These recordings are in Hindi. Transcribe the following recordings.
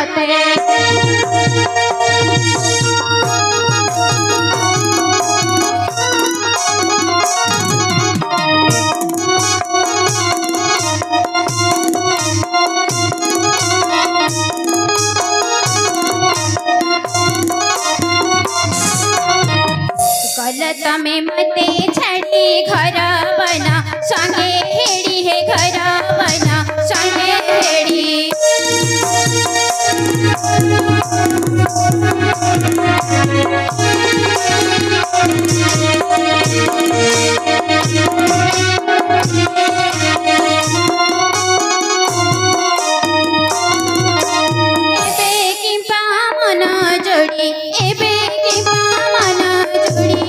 मते तमें मते छड़ी घर बना संगे हेड़ी है घर बना संगे हेड़ी एबे की पामन जोड़ी एबे की पामन जोड़ी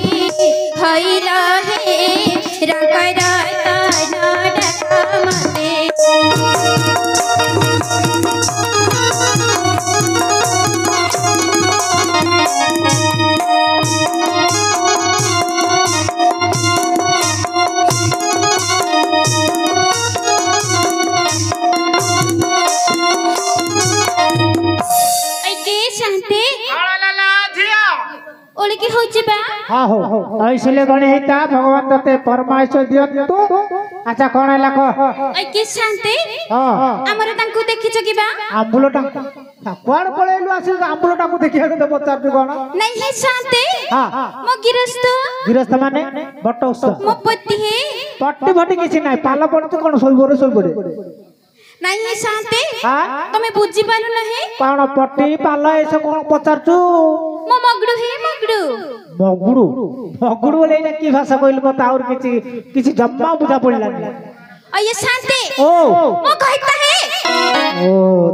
हईला हे रंगरा ताना मते ओले की होची बा हां हो ऐसले गणे हेता भगवान तते परमाश्वर दियंतु अच्छा कोन हला को ऐ के शांति हां हमर तांकु देखिछ की बा आंबुलो टांकु कोन पळेलु आसी आंबुलो टांकु देखिया तो बचार तू कोन नहीं है शांति हां मो गिरस्त माने बट उत्सव मो पति है पट्टी भटी किछि नाही पाला पड़त कोन सोई पड़े नहीं है शांति हां तमे बुझी पालु नहीं कोन पट्टी पाला ऐसे कोन पचारचू मो मगडू है मगडू बोले ना की भाषा कहल मत और किछि जम्मा बुझा पड़ला ये शांति ओ मो कहता है ओ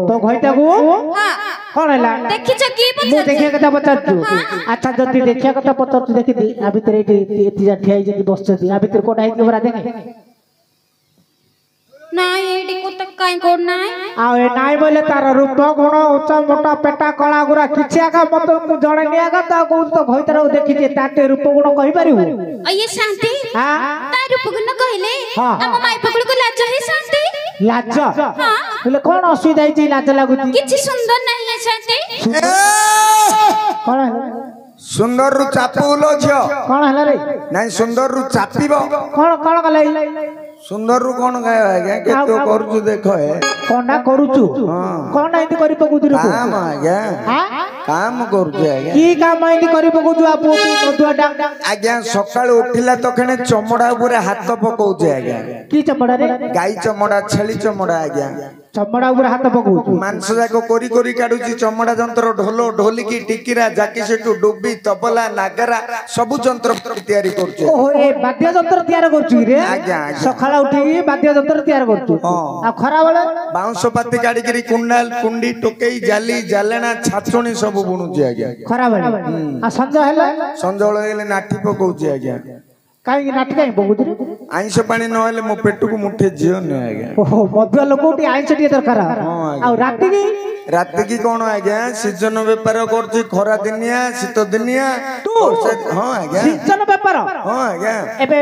तो कहता को हां कोन हला देखि छ की मु देखिया कथा पचारचू अच्छा जति देखिया कथा पचारचू देखि दी आ भीतर एति जा ठियाई जति बसछती आ भीतर कोटा है बरा देखे नाई एडी को तक काई कोड नाई आ ए नाई बोले तार रूप गुण उच्च मोटा पेटा कला गुरा किछिया का मत मु जणे निया का ता को तो भइतर देखि जे ताटे रूप गुण कहि परिबु ये शांति हां ता रूप गुण कहले हां हम माई पकड़ को लाज है शांति लाज हां बोले कोन असुविधा है लाज लागुती किछि सुंदर नहीं है शांति कोन सुंदर रु चापुलो छ कोन हला रे नहीं सुंदर रु चापिबो कोन कोन कले सुंदर रु कोन गाय आज्ञा के तो करछु देखो है कोना करूछु कोन एति करि पकुदुर को काम आज्ञा हां काम करछु आज्ञा की काम एति करि पकुदु आपु मधुआ डाक आज्ञा सकाळ उठिला तखने चमड़ा ऊपर हाथ पकौछ आज्ञा की चमड़ा रे गाई चमड़ा छेली चमड़ा आज्ञा चमड़ा ऊपर हाथ पकौ मांस जाको कोरी कोरी काढुची चमड़ा जंत्र ढोलो ढोलिकी टिकिरा जाकी सेटू डुबी तबला नागरा सब जंत्र तयारी करछु ओहो ए वाद्य जंत्र तयार करछु रे आज्ञा सखाला उठी वाद्य जंत्र तयार करछु आ खरा वाला बाउंस पाती काढी करी कुंडाल कुंडी टोकेई जाली जालेना छाछुणी सब बुणुची आज्ञा खरा वाला आ संज हैला संजोळ हेले नाठी पकौची आज्ञा काई नाटक काई पकुदुर आइंस पानी न हेले मो पेट को मुठे जियो न आज्ञा ओहो मधुआ लोकोटी आइंस टिए दरकार आ रात की कौन आज्ञा सीजन बेपार करछि खरा दिनिया शीत दिनिया हां आज्ञा सीजन बेपार हां आज्ञा एबे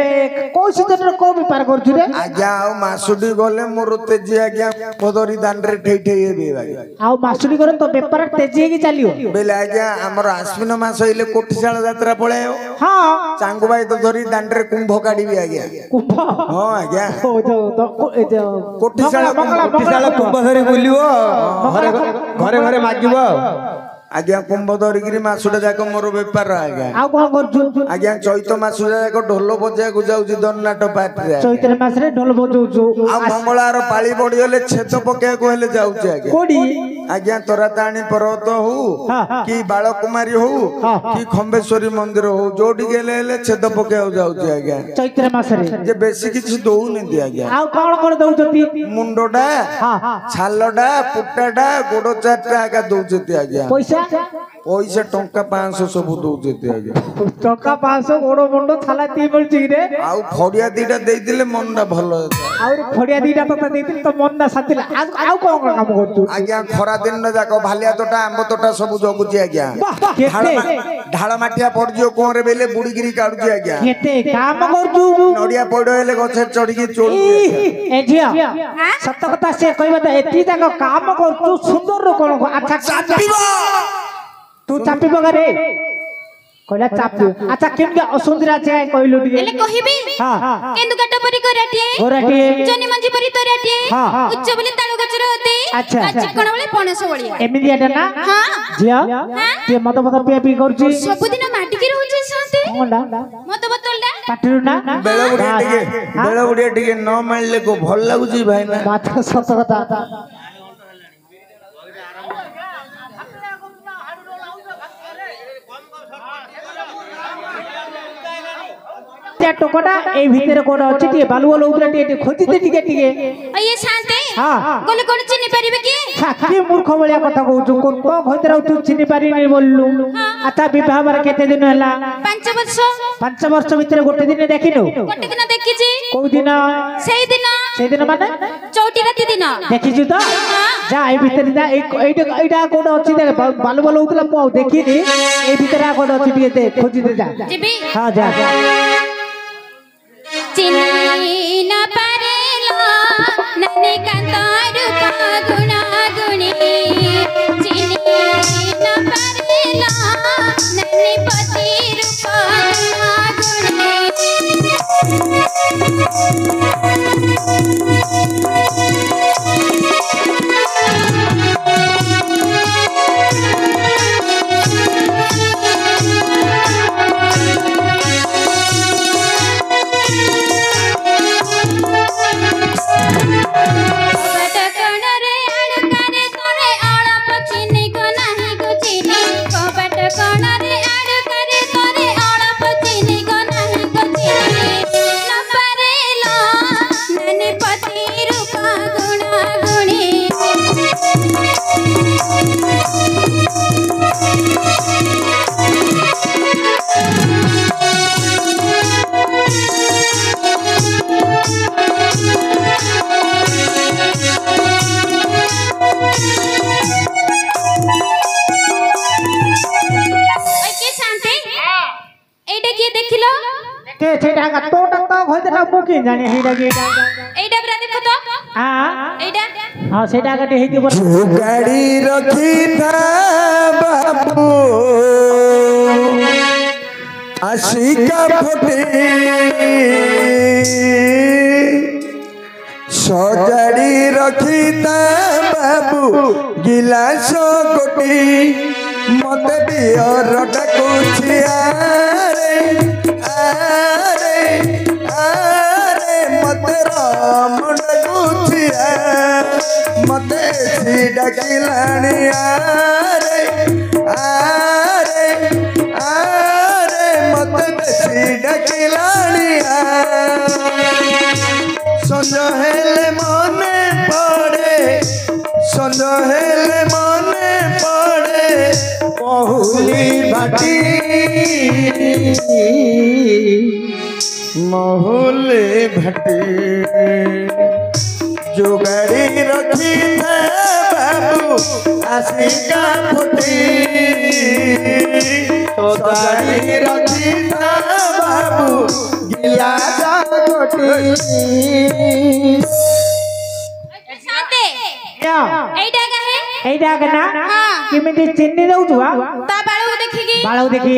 को सीजन रे को बेपार करछु रे आज्ञा आ मासुडी गले मोर तेजी आज्ञा पदरी दान रे ठेई ठेई हेबे आज्ञा आ मासुडी करे तो बेपार तेजी की चलियो बेले आज्ञा हमर आश्विन मास हइले कोठीशाला यात्रा पळायो हां चांगु बाई तो धरी दान रे कुंभ काढीबी आज्ञा कुंभ हां आज्ञा ओ जो कोठीशाला कुंभ धरी बोलियो घरे घरे मागिबो आज्ञा कुंभ धरिगिरी मासुडा जाक मोर बेपार आज्ञा आ कोन करछु आज्ञा चैत मासुडा जाक ढोल बजा गु जाउची दन्नाट पाट रे चैत मास रे ढोल बजाउछु आ मंगळार पाळी पडी गले छेद पके को हेले जाउची आज्ञा कोडी आज्ञा तोराताणी पर्वत हो कि बालकुमारी हो कि खंबेश्वरी मंदिर हो जोडी गेले हेले छेद पके हो जाउची आज्ञा चैत मास रे जे बेसी किछि दउ नै दि आज्ञा आ कोन कोन दउछती मुंडोडा छालडा पुट्टाडा गोडो चारटा आगा दउछती आज्ञा पैसा पैसा टंका 500 सब दउछती आज्ञा टंका 500 गोडो मुंडो छाला ती बोलची रे आ फड़िया दीटा देई दिले मनडा भलो ଆହୁରି ଖଡିଆ ଦିଟା ତତେ ଦେଇଥିଲି ତ ମନଟା ଶାନ୍ତି ଆଉ କଣ କଣ କାମ କରୁଛୁ ଆଜ୍ଞା ଖରା ଦିନ ଯାକ ଭାଲିଆ ତୋଟା ଆମ୍ବ ତୋଟା ସବୁ ଜଗୁଛି ଆଜ୍ଞା ଢାଳ ମାଟିଆ ପଡିଯିବ କୋରେ ବେଲେ ବୁଡିକିରି କାଢୁଛି ଆଜ୍ଞା କେତେ କାମ କରୁଛୁ ନଡିଆ ପଇଡ ହେଲେ ଗଛରେ ଚଢିକି ଚୋଳୁଛି ଏ ଝିଅ ସତ କଥା ସେ କହିବା ତ ଏଠି ଯାକ କାମ କରୁଛୁ ସୁନ୍ଦର କଣ ଆଚ୍ଛା ତୁ ଚାପିବ ଗାରେ କହିଲା ଚାପୁ ଆଚ୍ଛା କେମିତି ଅସୁନ୍ଦର ଅଛି କହିଲୁ ଟିକେ ହେଲେ କହିବି କେନ୍ଦୁ କାଟ ପରି ଗୋରାଟିଏ ଜନି ମଞ୍ଜି ପରି ତରାଟିଏ ଉଚ୍ଚ ବୋଲି ତାଳ ଗଛର ଅତି ଆଚ୍ଛା ଚିକଣ ବୋଲି ପଣସ ଭଳିଆ ଏମିତି ଏଟା ନା ଝିଅ ଟିକେ ମଦ ପିଆ ପିଇ କରୁଛି ସବୁଦିନ ମାଟିକି ରହୁଛି ଶାନ୍ତି କଣଟା ମଦ ବୋତଲଟା ପାଟିରୁ ନା ବେଳ ବୁଡିଆ ଟିକେ ନ ମାରିଲେ କୋ ଭଲ ଲାଗୁଛି ଭାଇ ନା ମାତ୍ର ସତ କଥା ଟୋକଟା এই ভিতরে কোন আছে টিকে বালু বালু উপরে টিকে খোঁজিতে টিকে টিকে এই শান্তি গলে কোন চিনি পারিবে কি কি মূর্খ বলিয়া কথা কହୁଛୁ কোন ভিতরে তুই চিনি পারিনি বললু আচ্ছা বিবাহ বার কেতে দিন ହେଲା 5 ବର୍ଷ ভিতরে ଗୋଟେ দিন দেখিনু ଗୋଟେ ଦିନ ଦେଖିଛି কোন দিন সেই দিন মানে চৌটি রাতি দিন দেখিଛୁ তো যা এই ভিতরে যা এইটা কোন আছে দেখ বালু বালু উতলা মু দেখিনি এই ভিতরে কোন আছে টিকে দে খোঁজিতে যা জিবি হ্যাঁ যা চিনি না পারেলা ননে কান্তার গুণা গুণী চিনি না পারেলা ননে পতি রূপা গুণা সেটা গাড়ি হেইতে গাড়ি রখি বাবু আশিকা ফটে সজাড়ি রখি বাবু গিলাস গোটি মতে বিয়র ডাকুছি আরে আরে আরে মতে রাম ডাকুছি মতে ডাকিলানি আরে আরে আরে মতে বেশি ডাকিলানি সঞ্জ হেলে মনে পড়ে সঞ্জ হেলে মনে পড়ে মহুলি ভাটি মহুলি ভাটি जोगाड़ी रखी था बाबू आशिका फुटी जोगाड़ी रखी था बाबू गिलास गोटी এইটা না কেমিতি চিনি দেউଛୁ তা বাଳୁ ଦେଖିକି বাଳୁ দেখি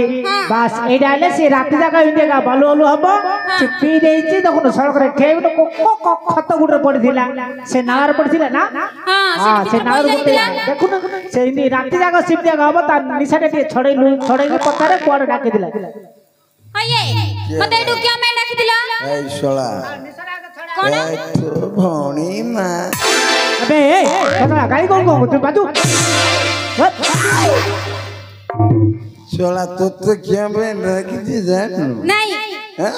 বাস এইটা হলে সে রাতি জায়গা ইন্ডিয়া বালু বালু হব সে পি ଦେଇଛି দেখুন সড়করে ঠেই ଗୋଟେ ଖତ ଗୁଡରେ ପଡିଥିଲା ସେ ନାଳରେ ପଡିଥିଲା ନା ସେ ନାଳରେ ଗୋଟେ ଦେଖୁନ ସେ ରାତି ଜାଗ ସିପ ଜାଗ ହବ ତା ନିଶାଟେ ଟିକେ ଛଡେଇକି ପତାରେ କୁଆଡେ ଡାକିଥିଲା ହଇଏ ମତେ ଏଠୁ କିଆ ମେ ଡାକିଥିଲା ଏଇ ଶଳା କୋଣ ଭଉଣୀ ମା अबे कतरा गाड़ी कौन तू बाजू चला तो क्या में ढाकी जान नहीं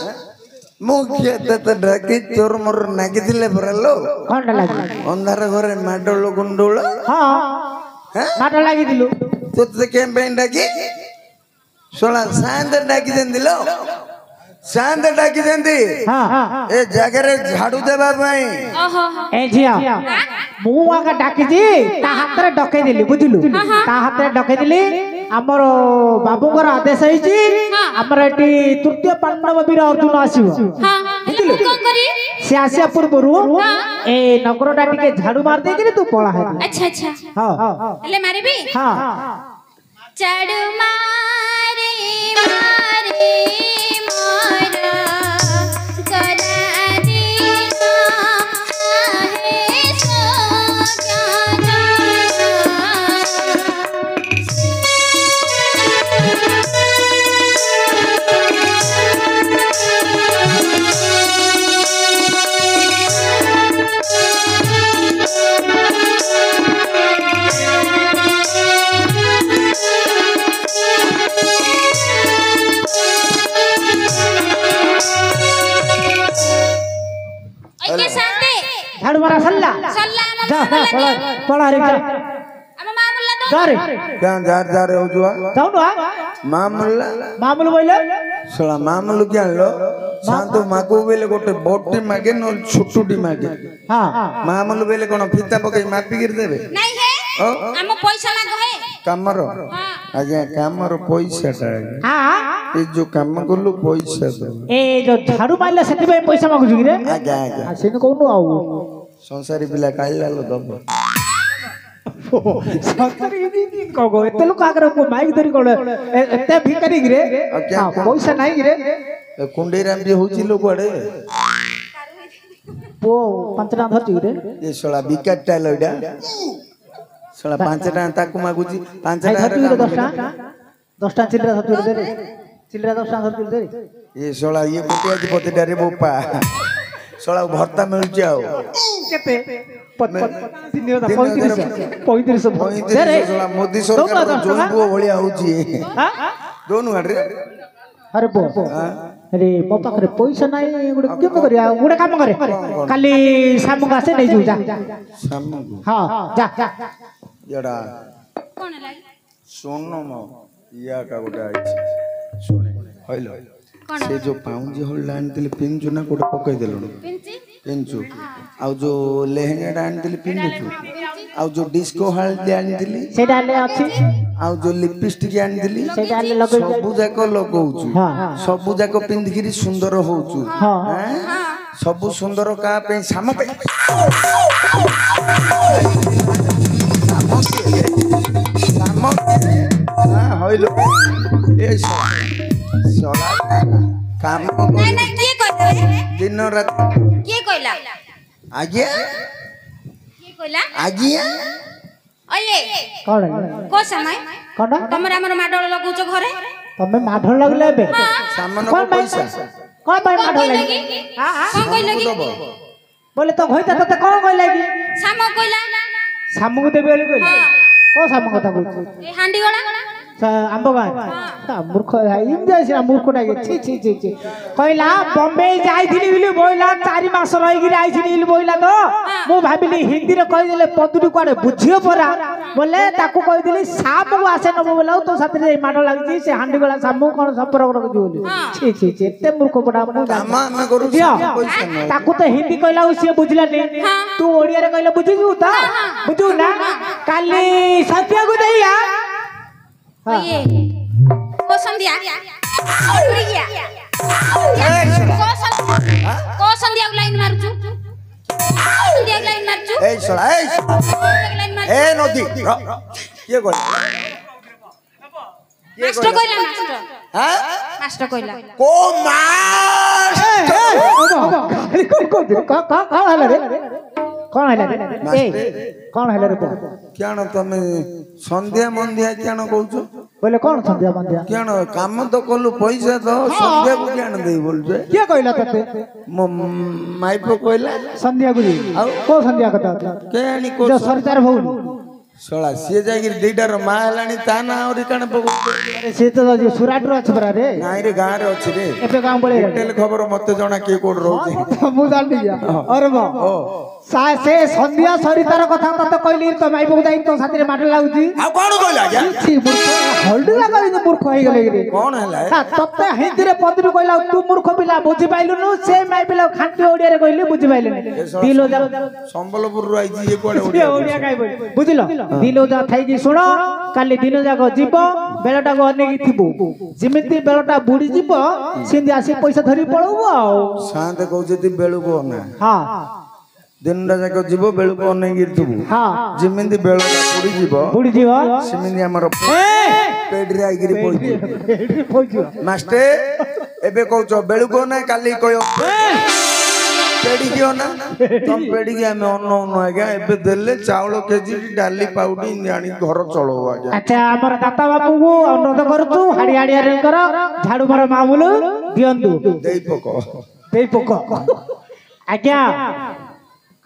मुख्य तो ढाकी चोर मोर नाकी दिले बरलो कौन लागी अंधार घरे माडोल गुंडोल हां माडोल लागी दिलु तो क्या में ढाकी चला सांद ढाकी देन दिलो शांत डाकी जंती ए जगह रे झाड़ू देबा पई ओहो ए झिया मु आका डाकी जी ता हाथ रे डकै देली बुझिलु ता हाथ रे डकै देली हमर बाबूकर आदेश होईची हमर एटी तृतीय पांडव वीर अर्जुन आसीबो हां बुझिलु कोन करी से आसिया पूर्वरु ए नगरटा टिके झाड़ू मार दे कि तू पळा है अच्छा अच्छा हां ले मारिबी हां झाड़ू मारे मारे मारा करा देना है सो झाड़ू मारा सल्ला जा पळा रे जा जा रे क्या जार हो जुआ जाऊ ना मामूल बोले सला मामूल क्या लो शांत मागो बेले गोटे बोटी मागे न छुटुटी मागे हां मामूल बेले कोन फिता पकई मापी गिर देबे नहीं है हम पैसा लागो है कामरो आज्ञा कामरो पैसा टा हां ए जो काम गलु पैसा दो ए जो झाड़ू मारले सेति पे पैसा मागु रे आज्ञा आज्ञा सेन कोनु आउ संसारी पिला काइला लो दब संसारी दी को एते लोक आगर को माइक धरी कोले एते भिकारी रे हां पैसा नाही रे कुंडे राम जी होची लोक अडे पो पंचना धरती रे ये सोला विकेट टाइलडा सोला पांचटा ताकू मागुची पांचटा धरती रे 10टा चिल्ला धरती रे चिल्ला 10टा धरती रे ये सोला ये पोटिया जी पोतेडा रे बोपा सोला भर्ता मिल जाओ केते 35 रे सोला मोदी सरकार जोइबो भलिया होची हां दोनु अडरे अरे बो अरे मो पाखरे पैसा नाही गुडे केम करिया गुडे काम करे खाली सामग आसे नै जू जा सामग हां जा यडा कोन लागि सोनो मो या का गोटा आइछ सुने होइलो से जो पाउंजी होल लाइन दिले पिंजु ना कोटे पकई देलो पिंजु आ जो लेहेंगा डान दिले पिंजु आ जो डिस्को हाल डान दिली सेटा ले अछि आ जो लिपस्टिक आन दिली सेटा ले लगै सबु जाको लगौछु सबु जाको पिंधिकिरी सुंदर होउछु हां सबु सुंदर का पे साम पे साम हां होइलो ए सोला काम नहीं नहीं के कहला दिन रात के कहला आगे के कहला आगे ओये कोन को समय कोन तमरा हमर माडल लगुचो घरे तमे माढल लगले बे सामान को पैसा कोन भाई माढल लगी हां कोन कहि लगी बोले तो होइता तते कोन कहि लगी सामो कहला सामु देबे बोले कहले को सामु कथा कहू ए हांडी गळा आंबगा मूर्ख इम जाइसी मूर्खटा छी छी छी छी कहला बॉम्बे जाइथिली बिली बोइला 4 मास रहि गिर आइथिली बिली बोइला तो मु भाबिली हिंदी रे कहि देले पतुडी कोडे बुझियो परा बोले ताकू कहि देली सामु आसे न बोलाउ तो साथरे माडो लागछि से हांडी गला सामु कोन संपर्क रखि बोली छी छी छी एते मूर्ख पडा मु कामा न करू पैसा न ताकू तो हिंदी कहला से बुझला नै तू ओडिया रे कहले बुझिजु त बुझु ना काली सत्या को दैया ये को संध्या उड़ी गया को संध्या लाइन मारछु संध्या लाइन मारछु ए सोला ए नदी के कोइ मास्टर कहला मास्टर हां मास्टर कहला को मास्टर का हला रे कोन हला रे ए कोन हला रे क्याण तमे संध्या मंध्या क्याण कहू बोले कोन संध्या मंध्या क्याण काम तो कलु पैसा दो संध्या को क्याण देई बोलजे के कहला तते माइपो कहला संध्या गुरी को संध्या कथा के आनी को जो सरदार भौन सोला से जागिर दीटार मा हलानी ता ना और काण पगु अरे से तो जो सुराट रो छ बरा रे नाइ रे गां रे अछि रे एबे गां बळे होटल खबर मते जणा के कोड रहउछि मु जान दिया अरे बा से संध्या सरितार कथा तते कहली तो माई बहू जाई तो साथी माटे लागुची आ कोन कहला आज्ञा छी मूर्ख हल्दी लगाई मूर्ख होई गेले रे कोन हला तते हिंदी रे पदरू कहला तू मूर्ख पिला बुझी पाइलुनु से माई पिला खांटी ओडिया रे कहली बुझी पाइले दिलो जा संबलपुर रु आइजी ये कोडे ओडिया काई बोल बुझिलो दिलो जा थाई की सुनो काली दिन जाको जीव बेलटा को अनेकी थिबो जिमिति बेलटा बुडी जीव सिंधी आसी पैसा धरी पळबो आ साते कहउछती बेलु को ना हां दिनटा जाको जीव बेलु को अनेकी थिबो हां जिमिति बेलटा बुडी जीव सिमिति हमर पेडरी आइगिरी पळजी मास्टर एबे कहउछ बेलु को ना काली कयो पेडी कियो ना तुम पेडी के हमें अन्न अन्न आज्ञा एबे देले चावल केजी डाली पाउडी जानी घर चलो आज्ञा अच्छा हमर दाता बाबू को अनुरोध करछु हाडी हाडी रे कर झाड़ू मार मामूल दियंतु देई पको आज्ञा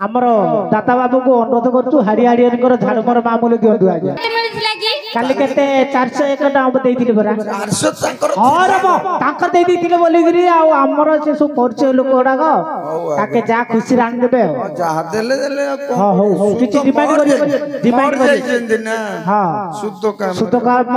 हमर दाता बाबू को अनुरोध करछु हाडी हाडी रे कर झाड़ू मार मामूल दियंतु आज्ञा काली केते 401 टाइम देइथिले बरा 400 ताकर और ताकर देइ दिथिले बोली गिरी आ हमर से सब परिचय लोक ओडा को ताके जा खुशी रान देबे जा देले देले हां हो किछि डिमांड करियो डिमांड करियो हां शुद्ध काम शुद्ध काम